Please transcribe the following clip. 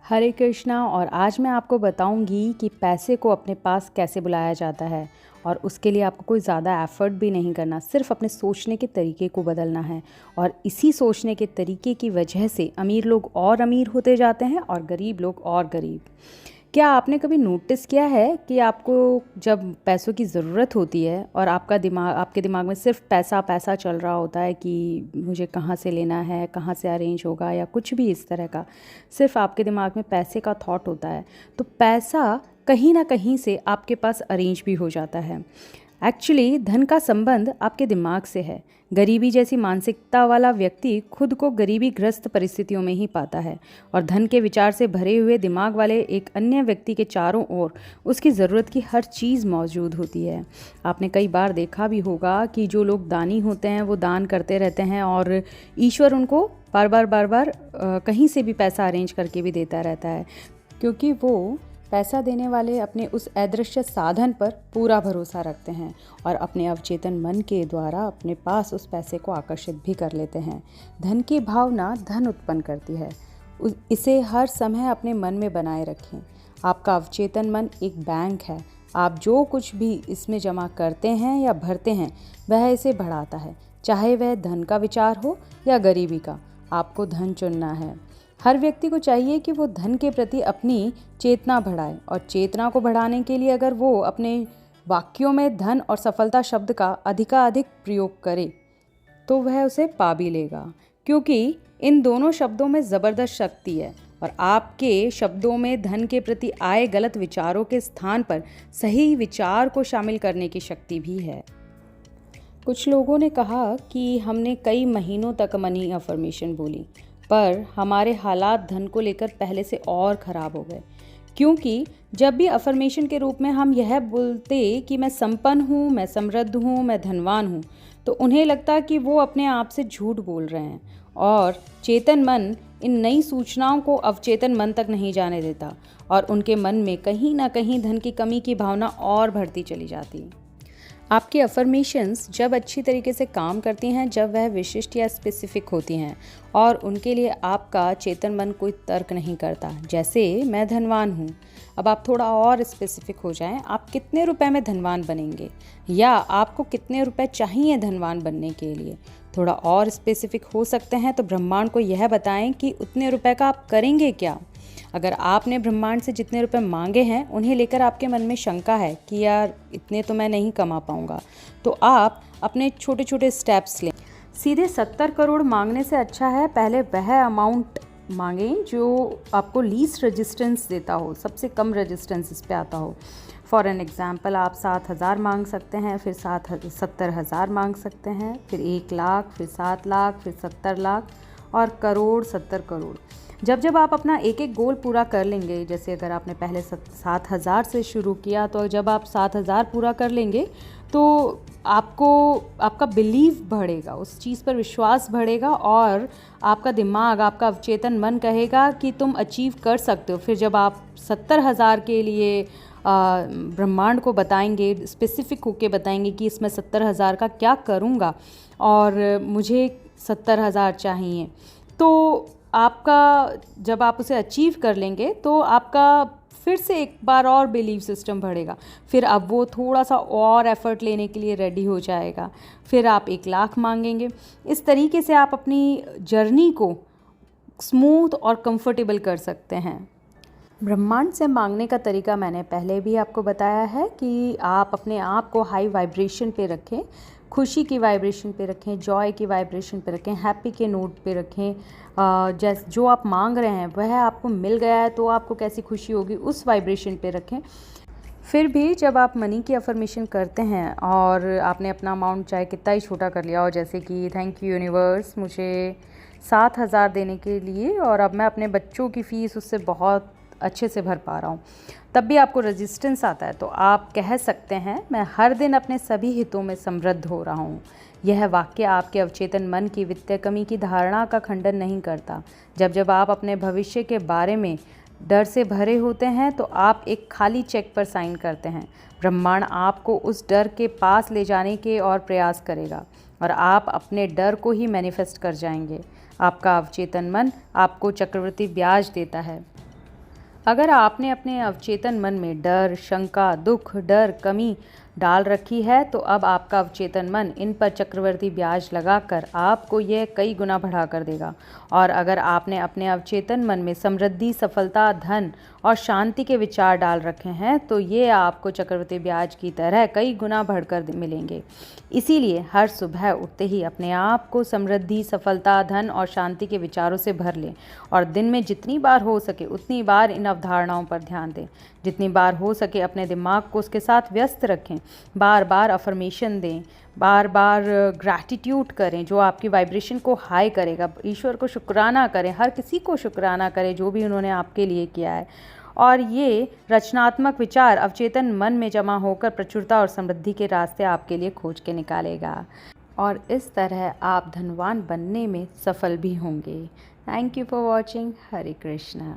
हरे कृष्णा। और आज मैं आपको बताऊंगी कि पैसे को अपने पास कैसे बुलाया जाता है। और उसके लिए आपको कोई ज़्यादा एफ़र्ट भी नहीं करना, सिर्फ अपने सोचने के तरीके को बदलना है। और इसी सोचने के तरीके की वजह से अमीर लोग और अमीर होते जाते हैं और गरीब लोग और गरीब। क्या आपने कभी नोटिस किया है कि आपको जब पैसों की ज़रूरत होती है और आपके दिमाग में सिर्फ पैसा पैसा चल रहा होता है कि मुझे कहाँ से लेना है, कहाँ से अरेंज होगा, या कुछ भी इस तरह का, सिर्फ आपके दिमाग में पैसे का थॉट होता है, तो पैसा कहीं ना कहीं से आपके पास अरेंज भी हो जाता है। एक्चुअली धन का संबंध आपके दिमाग से है। गरीबी जैसी मानसिकता वाला व्यक्ति खुद को गरीबी ग्रस्त परिस्थितियों में ही पाता है, और धन के विचार से भरे हुए दिमाग वाले एक अन्य व्यक्ति के चारों ओर उसकी ज़रूरत की हर चीज़ मौजूद होती है। आपने कई बार देखा भी होगा कि जो लोग दानी होते हैं वो दान करते रहते हैं और ईश्वर उनको बार बार कहीं से भी पैसा अरेंज करके भी देता रहता है, क्योंकि वो पैसा देने वाले अपने उस अदृश्य साधन पर पूरा भरोसा रखते हैं और अपने अवचेतन मन के द्वारा अपने पास उस पैसे को आकर्षित भी कर लेते हैं। धन की भावना धन उत्पन्न करती है। इसे हर समय अपने मन में बनाए रखें। आपका अवचेतन मन एक बैंक है। आप जो कुछ भी इसमें जमा करते हैं या भरते हैं वह इसे बढ़ाता है, चाहे वह धन का विचार हो या गरीबी का। आपको धन चुनना है। हर व्यक्ति को चाहिए कि वो धन के प्रति अपनी चेतना बढ़ाए, और चेतना को बढ़ाने के लिए अगर वो अपने वाक्यों में धन और सफलता शब्द का अधिकाधिक प्रयोग करे तो वह उसे पा भी लेगा, क्योंकि इन दोनों शब्दों में ज़बरदस्त शक्ति है। और आपके शब्दों में धन के प्रति आए गलत विचारों के स्थान पर सही विचार को शामिल करने की शक्ति भी है। कुछ लोगों ने कहा कि हमने कई महीनों तक मनी अफर्मेशन बोली, पर हमारे हालात धन को लेकर पहले से और ख़राब हो गए, क्योंकि जब भी अफर्मेशन के रूप में हम यह बोलते कि मैं संपन्न हूँ, मैं समृद्ध हूँ, मैं धनवान हूँ, तो उन्हें लगता कि वो अपने आप से झूठ बोल रहे हैं। और चेतन मन इन नई सूचनाओं को अवचेतन मन तक नहीं जाने देता, और उनके मन में कहीं ना कहीं धन की कमी की भावना और बढ़ती चली जाती। आपकी अफर्मेशंस जब अच्छी तरीके से काम करती हैं, जब वह विशिष्ट या स्पेसिफिक होती हैं और उनके लिए आपका चेतन मन कोई तर्क नहीं करता, जैसे मैं धनवान हूँ। अब आप थोड़ा और स्पेसिफिक हो जाएं, आप कितने रुपए में धनवान बनेंगे, या आपको कितने रुपए चाहिए धनवान बनने के लिए। थोड़ा और स्पेसिफिक हो सकते हैं तो ब्रह्मांड को यह बताएं कि उतने रुपए का आप करेंगे क्या। अगर आपने ब्रह्मांड से जितने रुपए मांगे हैं उन्हें लेकर आपके मन में शंका है कि यार इतने तो मैं नहीं कमा पाऊंगा, तो आप अपने छोटे छोटे स्टेप्स लें। सीधे 70 करोड़ मांगने से अच्छा है पहले वह अमाउंट मांगें जो आपको लीस्ट रेजिस्टेंस देता हो, सबसे कम रेजिस्टेंस इस पे आता हो। फॉर एन एग्जाम्पल, आप 7,000 मांग सकते हैं, फिर 70,000 मांग सकते हैं, फिर 1 लाख, फिर 7 लाख, फिर 70 लाख और करोड़, 70 करोड़। जब आप अपना एक एक गोल पूरा कर लेंगे, जैसे अगर आपने पहले 7,000 से शुरू किया, तो जब आप 7,000 पूरा कर लेंगे तो आपका बिलीव बढ़ेगा, उस चीज़ पर विश्वास बढ़ेगा, और आपका दिमाग, आपका अवचेतन मन कहेगा कि तुम अचीव कर सकते हो। फिर जब आप 70,000 के लिए ब्रह्मांड को बताएंगे, स्पेसिफिक होके बताएंगे कि इसमें 70,000 का क्या करूँगा और मुझे 70,000 चाहिए, तो आपका जब आप उसे अचीव कर लेंगे तो आपका फिर से एक बार और बिलीव सिस्टम बढ़ेगा। फिर अब वो थोड़ा सा और एफर्ट लेने के लिए रेडी हो जाएगा। फिर आप 1 लाख मांगेंगे। इस तरीके से आप अपनी जर्नी को स्मूथ और कंफर्टेबल कर सकते हैं। ब्रह्मांड से मांगने का तरीका मैंने पहले भी आपको बताया है कि आप अपने आप को हाई वाइब्रेशन पे रखें, खुशी की वाइब्रेशन पे रखें, जॉय की वाइब्रेशन पे रखें, हैप्पी के नोट पे रखें। जो आप मांग रहे हैं वह आपको मिल गया है तो आपको कैसी खुशी होगी, उस वाइब्रेशन पे रखें। फिर भी जब आप मनी की अफर्मेशन करते हैं और आपने अपना अमाउंट चाहे कितना ही छोटा कर लिया हो, जैसे कि थैंक यू यूनिवर्स मुझे 7,000 देने के लिए, और अब मैं अपने बच्चों की फ़ीस उससे बहुत अच्छे से भर पा रहा हूँ, तब भी आपको रेजिस्टेंस आता है, तो आप कह सकते हैं मैं हर दिन अपने सभी हितों में समृद्ध हो रहा हूँ। यह वाक्य आपके अवचेतन मन की वित्तीय कमी की धारणा का खंडन नहीं करता। जब आप अपने भविष्य के बारे में डर से भरे होते हैं तो आप एक खाली चेक पर साइन करते हैं। ब्रह्मांड आपको उस डर के पास ले जाने के और प्रयास करेगा, और आप अपने डर को ही मैनिफेस्ट कर जाएंगे। आपका अवचेतन मन आपको चक्रवृद्धि ब्याज देता है। अगर आपने अपने अवचेतन मन में डर, शंका, दुख, डर, कमी डाल रखी है तो अब आपका अवचेतन मन इन पर चक्रवर्ती ब्याज लगाकर आपको यह कई गुना बढ़ा कर देगा। और अगर आपने अपने अवचेतन मन में समृद्धि, सफलता, धन और शांति के विचार डाल रखे हैं तो ये आपको चक्रवर्ती ब्याज की तरह कई गुना बढ़कर मिलेंगे। इसीलिए हर सुबह उठते ही अपने आप को समृद्धि, सफलता, धन और शांति के विचारों से भर लें और दिन में जितनी बार हो सके उतनी बार इन अवधारणाओं पर ध्यान दें। जितनी बार हो सके अपने दिमाग को उसके साथ व्यस्त रखें। बार बार अफर्मेशन दें, बार बार ग्रैटिट्यूड करें जो आपकी वाइब्रेशन को हाई करेगा। ईश्वर को शुक्राना करें, हर किसी को शुक्राना करें जो भी उन्होंने आपके लिए किया है। और ये रचनात्मक विचार अवचेतन मन में जमा होकर प्रचुरता और समृद्धि के रास्ते आपके लिए खोज के निकालेगा और इस तरह आप धनवान बनने में सफल भी होंगे। Thank you for watching. Hare Krishna.